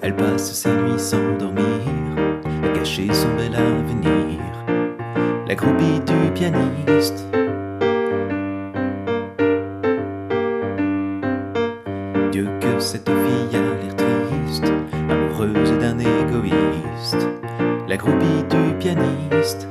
Elle passe ses nuits sans dormir, à cacher son bel avenir. La groupie du pianiste. Dieu que cette fille a l'air triste, amoureuse d'un égoïste. La groupie du pianiste.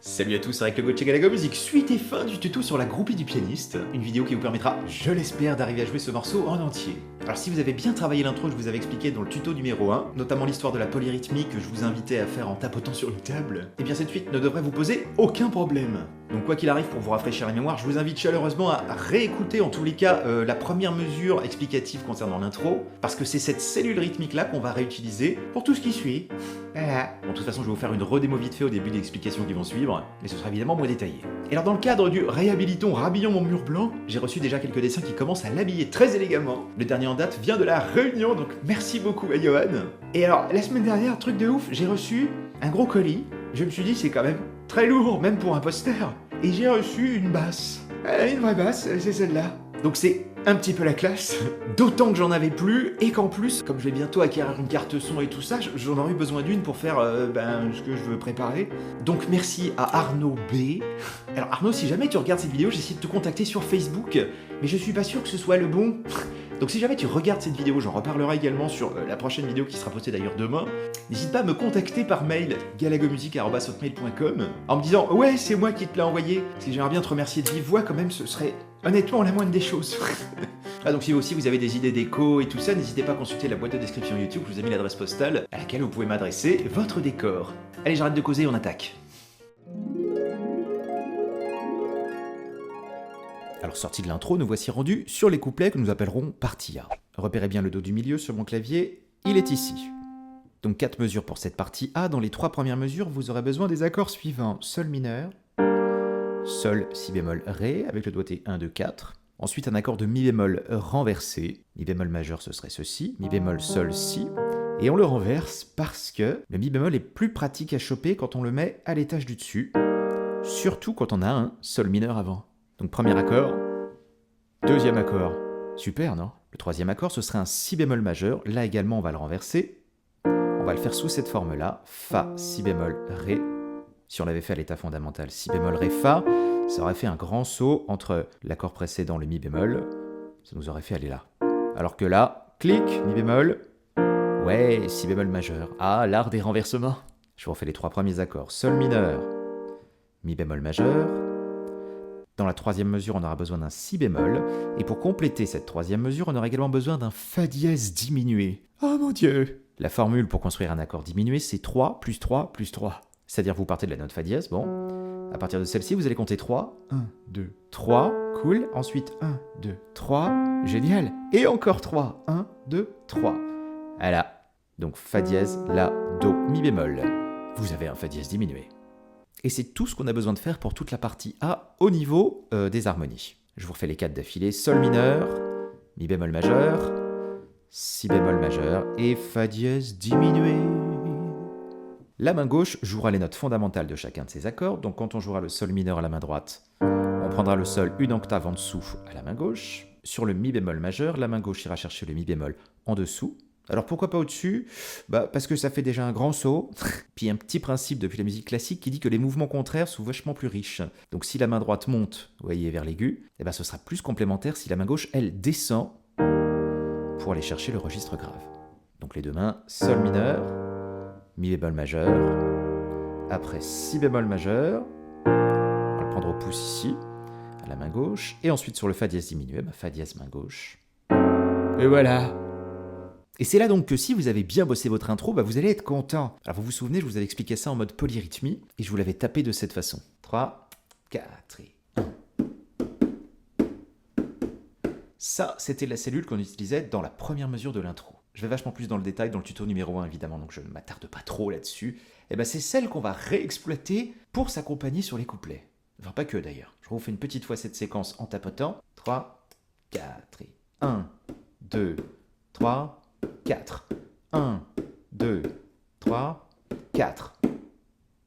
Salut à tous, c'est avec le Gauthier Galago Musique. Suite et fin du tuto sur la groupie du pianiste. Une vidéo qui vous permettra, je l'espère, d'arriver à jouer ce morceau en entier. Alors si vous avez bien travaillé l'intro, je vous avais expliqué dans le tuto numéro 1, notamment l'histoire de la polyrythmie que je vous invitais à faire en tapotant sur une table, et bien cette suite ne devrait vous poser aucun problème. Donc quoi qu'il arrive, pour vous rafraîchir la mémoire, je vous invite chaleureusement à réécouter en tous les cas la première mesure explicative concernant l'intro, parce que c'est cette cellule rythmique là qu'on va réutiliser pour tout ce qui suit. Voilà. Bon, de toute façon, je vais vous faire une redémo vite fait au début des explications qui vont suivre, mais ce sera évidemment moins détaillé. Et alors dans le cadre du réhabilitons, rhabillons mon mur blanc, j'ai reçu déjà quelques dessins qui commencent à l'habiller très élégamment. Le dernier en date vient de la Réunion, donc merci beaucoup à Johan. Et alors, la semaine dernière, truc de ouf, j'ai reçu un gros colis. Je me suis dit, c'est quand même très lourd, même pour un poster. Et j'ai reçu une basse. Une vraie basse, c'est celle-là. Donc c'est un petit peu la classe, d'autant que j'en avais plus, et qu'en plus, comme je vais bientôt acquérir une carte son et tout ça, j'en aurais eu besoin d'une pour faire ce que je veux préparer. Donc merci à Arnaud B. Alors Arnaud, si jamais tu regardes cette vidéo, j'essaie de te contacter sur Facebook, mais je suis pas sûr que ce soit le bon. Donc si jamais tu regardes cette vidéo, j'en reparlerai également sur la prochaine vidéo qui sera postée d'ailleurs demain, n'hésite pas à me contacter par mail galagomusique@hotmail.com en me disant « Ouais, c'est moi qui te l'ai envoyé ». Si j'aimerais bien te remercier de vive voix quand même, ce serait honnêtement la moindre des choses. Ah donc si aussi vous avez des idées déco et tout ça, n'hésitez pas à consulter la boîte de description YouTube, je vous ai mis l'adresse postale à laquelle vous pouvez m'adresser votre décor. Allez, j'arrête de causer, on attaque. Alors sorti de l'intro, nous voici rendus sur les couplets que nous appellerons partie A. Repérez bien le do du milieu sur mon clavier, il est ici. Donc 4 mesures pour cette partie A. Dans les 3 premières mesures, vous aurez besoin des accords suivants. Sol mineur, Sol, Si bémol, Ré, avec le doigté 1, 2, 4. Ensuite un accord de Mi bémol renversé. Mi bémol majeur, ce serait ceci. Mi bémol, Sol, Si. Et on le renverse parce que le Mi bémol est plus pratique à choper quand on le met à l'étage du dessus. Surtout quand on a un Sol mineur avant. Donc premier accord, deuxième accord, super non? Le troisième accord ce serait un Si bémol majeur, là également on va le renverser, on va le faire sous cette forme-là, Fa, Si bémol, Ré. Si on l'avait fait à l'état fondamental, Si bémol, Ré, Fa, ça aurait fait un grand saut entre l'accord précédent, le Mi bémol, ça nous aurait fait aller là. Alors que là, clic, Mi bémol, ouais, Si bémol majeur, ah, l'art des renversements. Je vous refais les 3 premiers accords, Sol mineur, Mi bémol majeur. Dans la troisième mesure, on aura besoin d'un Si bémol, et pour compléter cette troisième mesure, on aura également besoin d'un Fa dièse diminué. Oh mon Dieu! La formule pour construire un accord diminué, c'est 3 plus 3 plus 3. C'est-à-dire vous partez de la note Fa dièse, bon. À partir de celle-ci, vous allez compter 3. 1, 2, 3, cool. Ensuite 1, 2, 3, génial. Et encore 3, 1, 2, 3. Voilà. Donc Fa dièse, La, Do, Mi bémol. Vous avez un Fa dièse diminué. Et c'est tout ce qu'on a besoin de faire pour toute la partie A au niveau des harmonies. Je vous refais les 4 d'affilée. Sol mineur, Mi bémol majeur, Si bémol majeur et Fa dièse diminué. La main gauche jouera les notes fondamentales de chacun de ces accords. Donc quand on jouera le Sol mineur à la main droite, on prendra le Sol une octave en dessous à la main gauche. Sur le Mi bémol majeur, la main gauche ira chercher le Mi bémol en dessous. Alors pourquoi pas au-dessus? Parce que ça fait déjà un grand saut. Puis un petit principe depuis la musique classique qui dit que les mouvements contraires sont vachement plus riches. Donc si la main droite monte, vous voyez, vers l'aigu, ce sera plus complémentaire si la main gauche, elle, descend pour aller chercher le registre grave. Donc les deux mains, Sol mineur, Mi bémol majeur, après Si bémol majeur, on va le prendre au pouce ici, à la main gauche, et ensuite sur le Fa dièse diminué, Fa dièse main gauche. Et voilà! Et c'est là donc que si vous avez bien bossé votre intro, vous allez être content. Alors vous vous souvenez, je vous avais expliqué ça en mode polyrythmie, et je vous l'avais tapé de cette façon. 3, 4 et 1. Ça, c'était la cellule qu'on utilisait dans la première mesure de l'intro. Je vais vachement plus dans le détail dans le tuto numéro 1, évidemment, donc je ne m'attarde pas trop là-dessus. Et c'est celle qu'on va réexploiter pour s'accompagner sur les couplets. Enfin, pas que d'ailleurs. Je vous fais une petite fois cette séquence en tapotant. 3, 4 et 1, 2, 3, 4. 1, 2, 3, 4.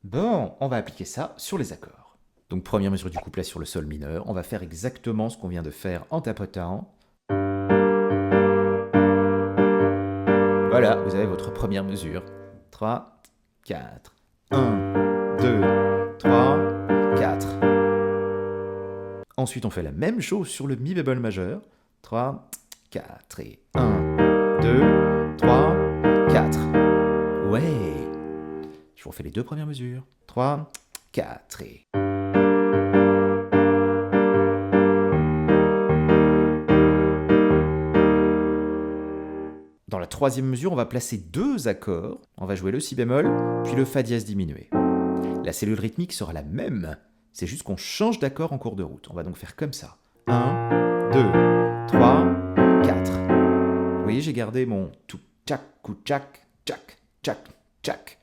Bon, on va appliquer ça sur les accords. Donc première mesure du couplet sur le Sol mineur, on va faire exactement ce qu'on vient de faire en tapotant. Voilà, vous avez votre première mesure. 3, 4. 1, 2, 3, 4. Ensuite, on fait la même chose sur le mi bémol majeur. 3, 4 et 1, 2, 3, 4. Ouais. Je vous refais les deux premières mesures. 3, 4 et... Dans la troisième mesure, on va placer deux accords. On va jouer le si bémol, puis le fa dièse diminué. La cellule rythmique sera la même, c'est juste qu'on change d'accord en cours de route. On va donc faire comme ça. 1, 2, 3, 4. Vous voyez, j'ai gardé mon tout tchac, coup tchac, tchac, tchac, tchac.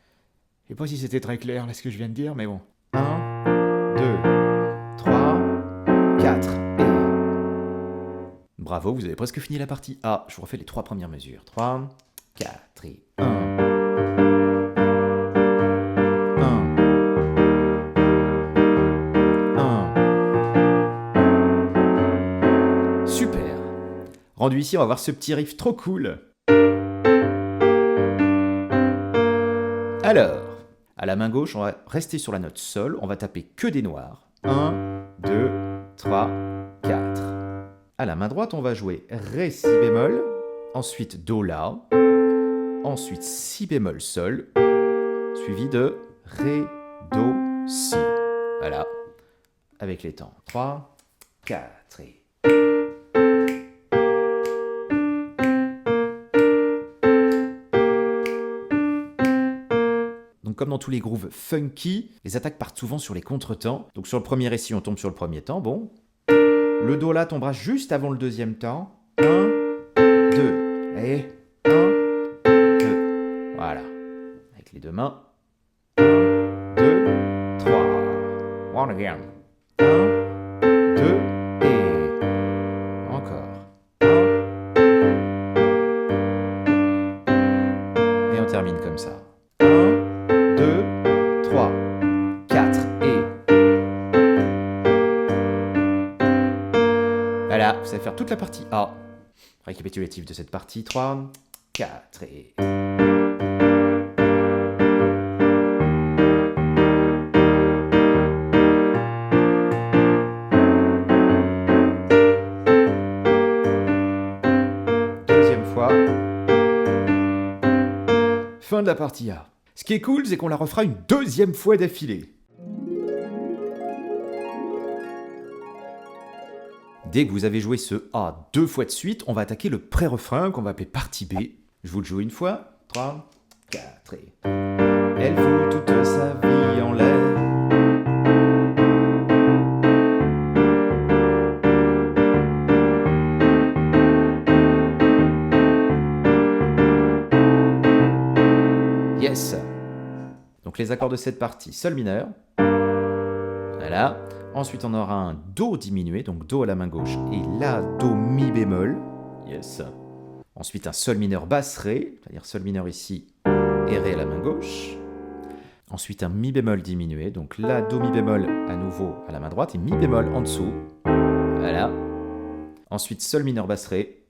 Je sais pas si c'était très clair là ce que je viens de dire, mais bon. 1, 2, 3, 4 et... Bravo, vous avez presque fini la partie A. Je vous refais les trois premières mesures. 3, 4 et 1. 1. Super. Rendu ici, on va voir ce petit riff trop cool. Alors, à la main gauche, on va rester sur la note Sol. On va taper que des noirs. 1, 2, 3, 4. À la main droite, on va jouer Ré, Si bémol, ensuite Do, La, ensuite Si bémol, Sol, suivi de Ré, Do, Si. Voilà, avec les temps. 3, 4 et... Donc comme dans tous les grooves funky, les attaques partent souvent sur les contretemps. Donc sur le premier récit, on tombe sur le premier temps, bon. Le Do La tombera juste avant le deuxième temps. 1, 2. Et 1, 2. Voilà. Avec les deux mains. 1, 2, 3. One again. 1, 2, et... Encore. 1. Et on termine comme ça. 1, 2, 3, 4 et... Voilà, vous savez faire toute la partie A. Récapitulatif de cette partie. 3, 4 et... Deuxième fois. Fin de la partie A. Ce qui est cool, c'est qu'on la refera une deuxième fois d'affilée. Dès que vous avez joué ce A deux fois de suite, on va attaquer le pré-refrain qu'on va appeler partie B. Je vous le joue une fois. 3, 4 et... Elle fout toute sa vie en l'air. Yes. Donc les accords de cette partie, Sol mineur. Voilà. Ensuite, on aura un Do diminué, donc Do à la main gauche, et La, Do, Mi bémol. Yes. Ensuite, un Sol mineur basse Ré, c'est-à-dire Sol mineur ici, et Ré à la main gauche. Ensuite, un Mi bémol diminué, donc La, Do, Mi bémol à nouveau à la main droite, et Mi bémol en dessous. Voilà. Ensuite, Sol mineur basse Ré,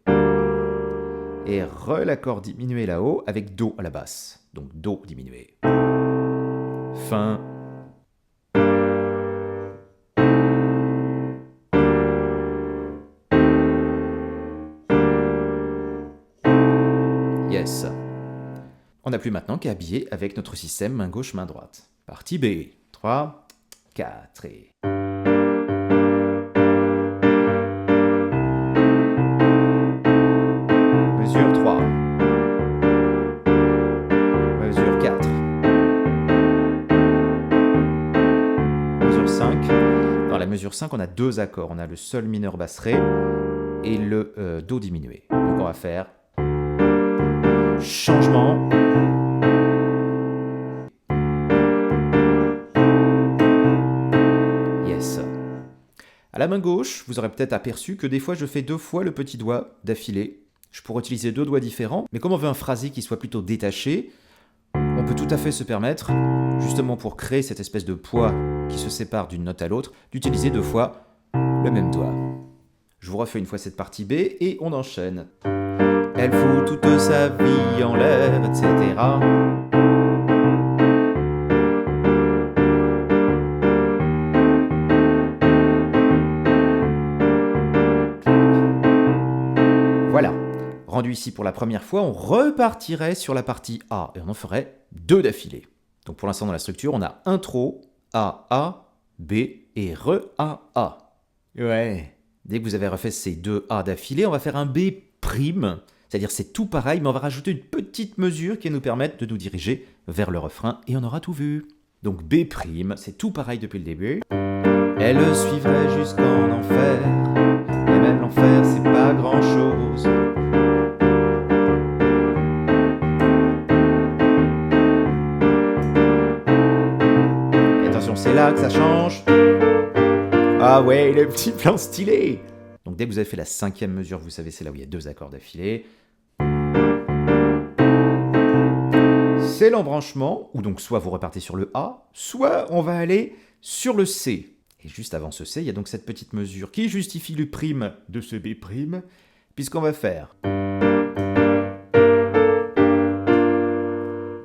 et Re l'accord diminué là-haut, avec Do à la basse, donc Do diminué. Fin. Yes. On n'a plus maintenant qu'à habiller avec notre système main gauche, main droite. Partie B. 3, 4 et... Mesure 3. Mesure 4. Mesure 5. Dans la mesure 5, on a deux accords. On a le Sol mineur basse Ré et le Do diminué. Donc on va faire... Changement. Yes. À la main gauche, vous aurez peut-être aperçu que des fois je fais deux fois le petit doigt d'affilée. Je pourrais utiliser deux doigts différents, mais comme on veut un phrasé qui soit plutôt détaché, on peut tout à fait se permettre, justement pour créer cette espèce de poids qui se sépare d'une note à l'autre, d'utiliser deux fois le même doigt. Je vous refais une fois cette partie B et on enchaîne. Elle fout toute sa vie en l'air, etc. Voilà. Rendu ici pour la première fois, on repartirait sur la partie A et on en ferait 2 d'affilée. Donc pour l'instant dans la structure, on a intro, A, B et re-A. Ouais. Dès que vous avez refait ces 2 A d'affilée, on va faire un B', c'est-à-dire c'est tout pareil, mais on va rajouter une petite mesure qui va nous permettre de nous diriger vers le refrain et on aura tout vu. Donc B', c'est tout pareil depuis le début. Elle le suivrait jusqu'en enfer, et même l'enfer c'est pas grand-chose. Et attention, c'est là que ça change. Ah ouais, le petit plan stylé. Donc dès que vous avez fait la 5e mesure, vous savez c'est là où il y a 2 accords d'affilée. C'est l'embranchement, où donc soit vous repartez sur le A, soit on va aller sur le C. Et juste avant ce C, il y a donc cette petite mesure qui justifie le prime de ce B', puisqu'on va faire.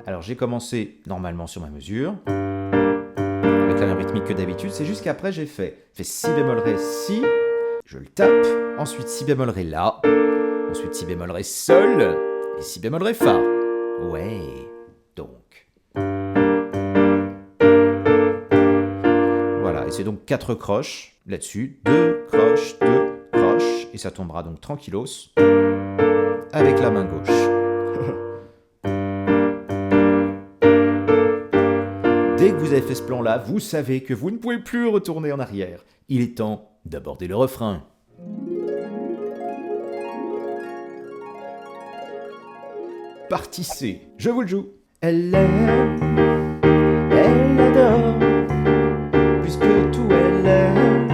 Alors j'ai commencé normalement sur ma mesure, avec la même rythmique que d'habitude, c'est juste qu'après j'ai fait Si bémol Ré, Si, je le tape, ensuite Si bémol Ré, La, ensuite Si bémol Ré, Sol, et Si bémol Ré, Fa. Ouais, donc. Voilà, et c'est donc 4 croches là-dessus, 2 croches, 2 croches, et ça tombera donc tranquillos avec la main gauche. Dès que vous avez fait ce plan-là, vous savez que vous ne pouvez plus retourner en arrière. Il est temps d'aborder le refrain. Partie C, je vous le joue. Elle aime, elle adore, puisque tout elle aime.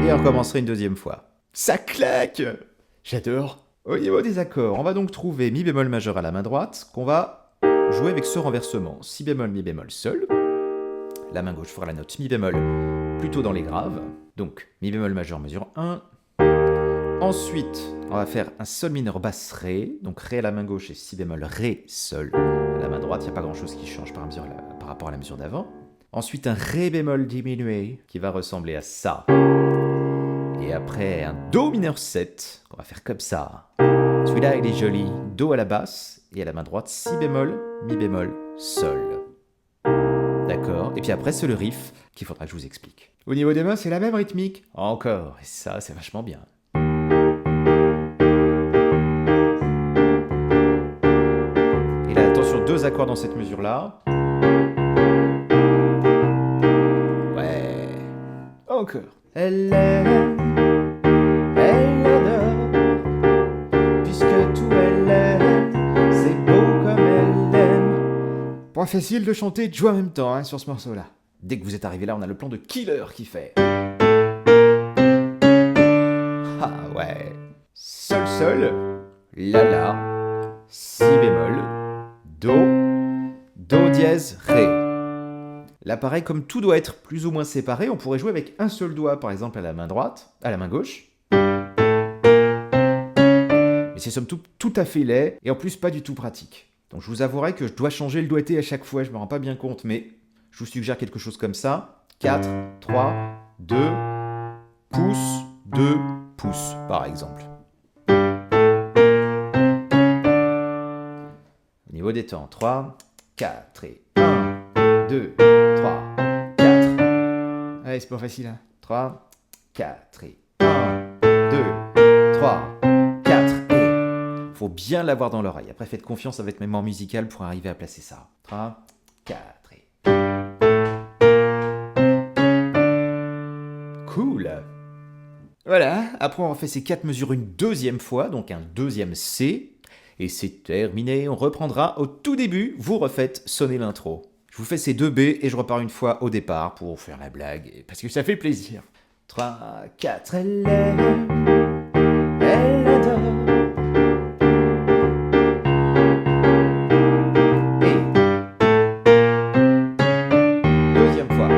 Et on recommencerait une 2e fois. Ça claque! J'adore. Au niveau des accords, on va donc trouver Mi bémol majeur à la main droite, qu'on va jouer avec ce renversement. Si bémol, Mi bémol, Sol. La main gauche fera la note Mi bémol plutôt dans les graves. Donc Mi bémol majeur mesure 1. Ensuite, on va faire un Sol mineur basse Ré. Donc Ré à la main gauche et Si bémol Ré, Sol. À la main droite, il n'y a pas grand chose qui change par rapport à la mesure d'avant. Ensuite, un Ré bémol diminué qui va ressembler à ça. Et après, un Do mineur 7, qu'on va faire comme ça. Celui-là, il est joli. Do à la basse, et à la main droite, Si bémol, Mi bémol, Sol. D'accord. Et puis après, c'est le riff qu'il faudra que je vous explique. Au niveau des mains, c'est la même rythmique. Encore. Et ça, c'est vachement bien. Et là, attention, 2 accords dans cette mesure-là. Ouais. Encore. Elle aime. Pas facile de chanter et de jouer en même temps hein, sur ce morceau-là. Dès que vous êtes arrivé là, on a le plan de Killer qui fait. Ah ouais. Sol, Sol, La, La, Si bémol, Do, Do dièse, Ré. Là, pareil, comme tout doit être plus ou moins séparé, on pourrait jouer avec un seul doigt, par exemple à la main droite, à la main gauche. Mais c'est somme toute tout à fait laid et en plus pas du tout pratique. Donc je vous avouerai que je dois changer le doigté à chaque fois, je me rends pas bien compte, mais je vous suggère quelque chose comme ça. 4, 3, 2, pouce, 2 pouces, par exemple. Au niveau des temps, 3, 4 et 1, 2, 3, 4. Allez, c'est pas facile, hein. 3, 4 et 1, 2, 3, 4 et... Faut bien l'avoir dans l'oreille. Après, faites confiance à votre mémoire musicale pour arriver à placer ça. 3, 4 et... Cool. Voilà, après on refait ces 4 mesures une 2e fois, donc un 2e C. Et c'est terminé, on reprendra au tout début, vous refaites sonner l'intro. Je vous fais ces 2 B et je repars une fois au départ pour faire la blague, parce que ça fait plaisir. 3, 4, elle aime, elle adore. Et 2e fois.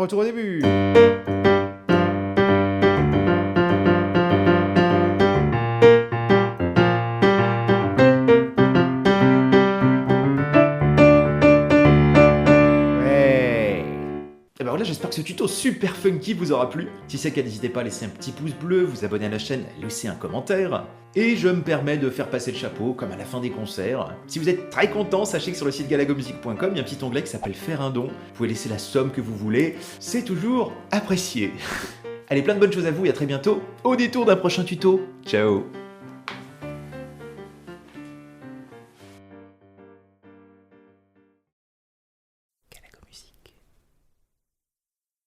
retour au début. Et ben voilà, j'espère que ce tuto super funky vous aura plu. Si c'est le cas, n'hésitez pas à laisser un petit pouce bleu, vous abonner à la chaîne, laisser un commentaire. Et je me permets de faire passer le chapeau, comme à la fin des concerts. Si vous êtes très content, sachez que sur le site galagomusic.com, il y a un petit onglet qui s'appelle Faire un don. Vous pouvez laisser la somme que vous voulez, c'est toujours apprécié. Allez, plein de bonnes choses à vous et à très bientôt au détour d'un prochain tuto. Ciao.